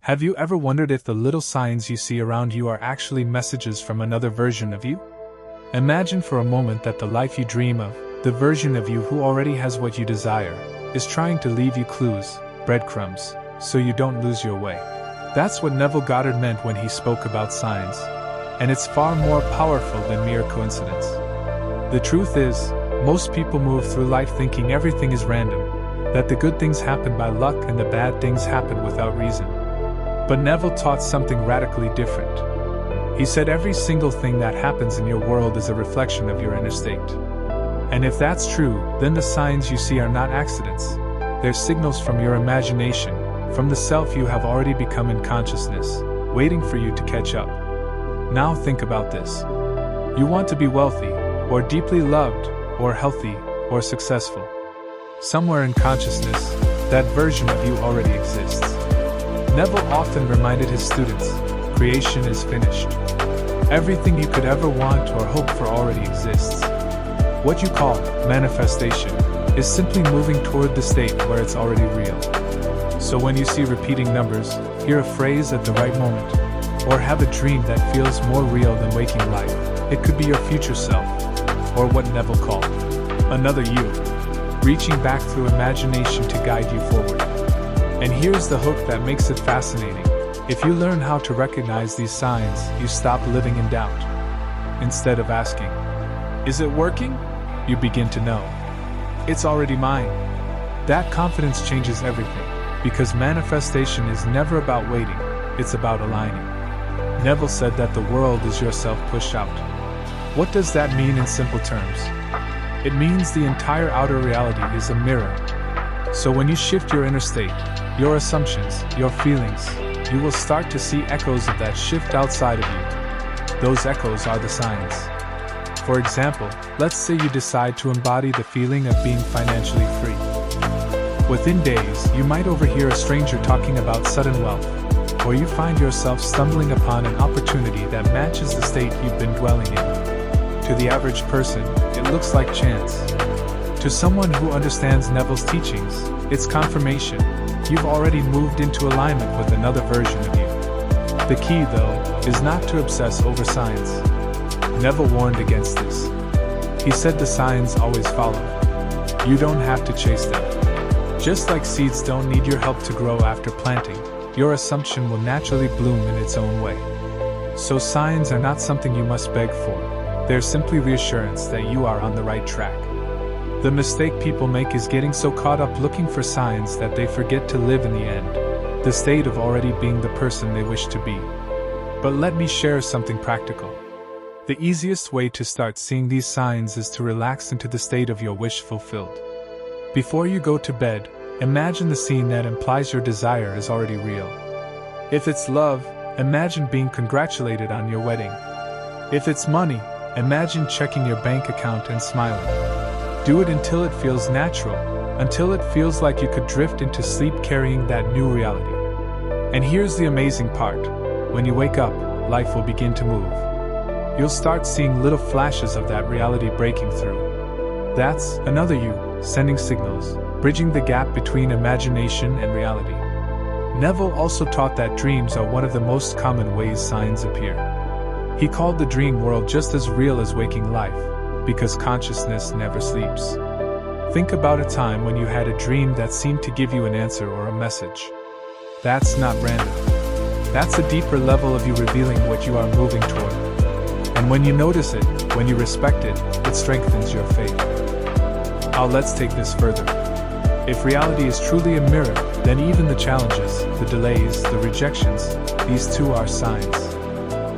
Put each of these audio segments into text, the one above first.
Have you ever wondered if the little signs you see around you are actually messages from another version of you? Imagine for a moment that the life you dream of, the version of you who already has what you desire, is trying to leave you clues, breadcrumbs, so you don't lose your way. That's what Neville Goddard meant when he spoke about signs. And it's far more powerful than mere coincidence. The truth is, most people move through life thinking everything is random, that the good things happen by luck and the bad things happen without reason. But Neville taught something radically different. He said every single thing that happens in your world is a reflection of your inner state. And if that's true, then the signs you see are not accidents. They're signals from your imagination, from the self you have already become in consciousness, waiting for you to catch up. Now think about this. You want to be wealthy, or deeply loved, or healthy, or successful. Somewhere in consciousness, that version of you already exists. Neville often reminded his students, creation is finished. Everything you could ever want or hope for already exists. What you call manifestation is simply moving toward the state where it's already real. So when you see repeating numbers, hear a phrase at the right moment, or have a dream that feels more real than waking life, it could be your future self, or what Neville called another you, reaching back through imagination to guide you forward. And here's the hook that makes it fascinating. If you learn how to recognize these signs, you stop living in doubt. Instead of asking, "Is it working?" you begin to know, "It's already mine." That confidence changes everything, because manifestation is never about waiting, it's about aligning. Neville said that the world is yourself pushed out. What does that mean in simple terms? It means the entire outer reality is a mirror. So when you shift your inner state, your assumptions, your feelings, you will start to see echoes of that shift outside of you. Those echoes are the signs. For example, let's say you decide to embody the feeling of being financially free. Within days, you might overhear a stranger talking about sudden wealth, or you find yourself stumbling upon an opportunity that matches the state you've been dwelling in. To the average person, it looks like chance. To someone who understands Neville's teachings, it's confirmation. You've already moved into alignment with another version of you. The key, though, is not to obsess over signs. Neville warned against this. He said the signs always follow. You don't have to chase them. Just like seeds don't need your help to grow after planting, your assumption will naturally bloom in its own way. So signs are not something you must beg for. They're simply reassurance that you are on the right track. The mistake people make is getting so caught up looking for signs that they forget to live in the end, the state of already being the person they wish to be. But let me share something practical. The easiest way to start seeing these signs is to relax into the state of your wish fulfilled. Before you go to bed, imagine the scene that implies your desire is already real. If it's love, imagine being congratulated on your wedding. If it's money, imagine checking your bank account and smiling. Do it until it feels natural, until it feels like you could drift into sleep carrying that new reality. And here's the amazing part. When you wake up, life will begin to move. You'll start seeing little flashes of that reality breaking through. That's another you, sending signals, bridging the gap between imagination and reality. Neville also taught that dreams are one of the most common ways signs appear. He called the dream world just as real as waking life, because consciousness never sleeps. Think about a time when you had a dream that seemed to give you an answer or a message. That's not random. That's a deeper level of you revealing what you are moving toward. And when you notice it, when you respect it, it strengthens your faith. Now let's take this further. If reality is truly a mirror, then even the challenges, the delays, the rejections, these too are signs.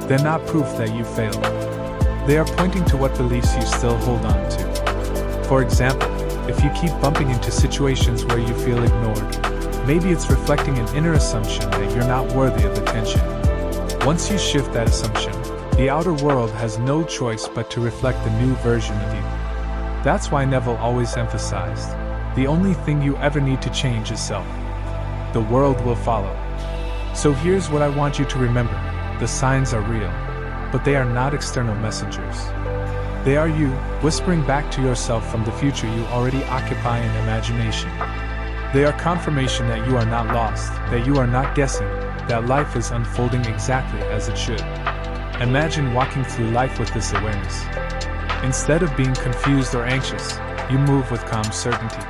They're not proof that you failed. They are pointing to what beliefs you still hold on to. For example, if you keep bumping into situations where you feel ignored, maybe it's reflecting an inner assumption that you're not worthy of attention. Once you shift that assumption, the outer world has no choice but to reflect the new version of you. That's why Neville always emphasized, the only thing you ever need to change is self. The world will follow. So here's what I want you to remember. The signs are real, but they are not external messengers. They are you, whispering back to yourself from the future you already occupy in imagination. They are confirmation that you are not lost, that you are not guessing, that life is unfolding exactly as it should. Imagine walking through life with this awareness. Instead of being confused or anxious, you move with calm certainty.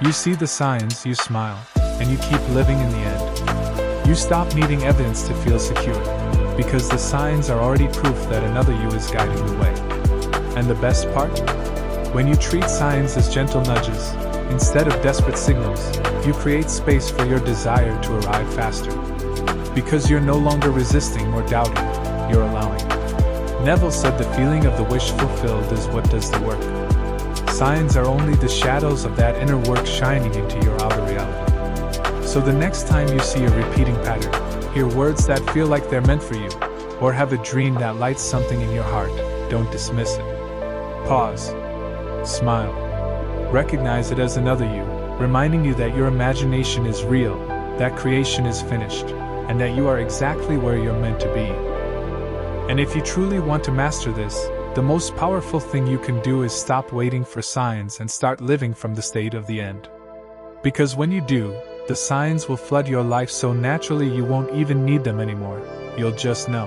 You see the signs, you smile, and you keep living in the end. You stop needing evidence to feel secure, because the signs are already proof that another you is guiding the way. And the best part? When you treat signs as gentle nudges, instead of desperate signals, you create space for your desire to arrive faster. Because you're no longer resisting or doubting, you're allowing. Neville said the feeling of the wish fulfilled is what does the work. Signs are only the shadows of that inner work shining into your outer reality. So the next time you see a repeating pattern, hear words that feel like they're meant for you, or have a dream that lights something in your heart, don't dismiss it. Pause. Smile. Recognize it as another you, reminding you that your imagination is real, that creation is finished, and that you are exactly where you're meant to be. And if you truly want to master this, the most powerful thing you can do is stop waiting for signs and start living from the state of the end. Because when you do, the signs will flood your life so naturally you won't even need them anymore, you'll just know.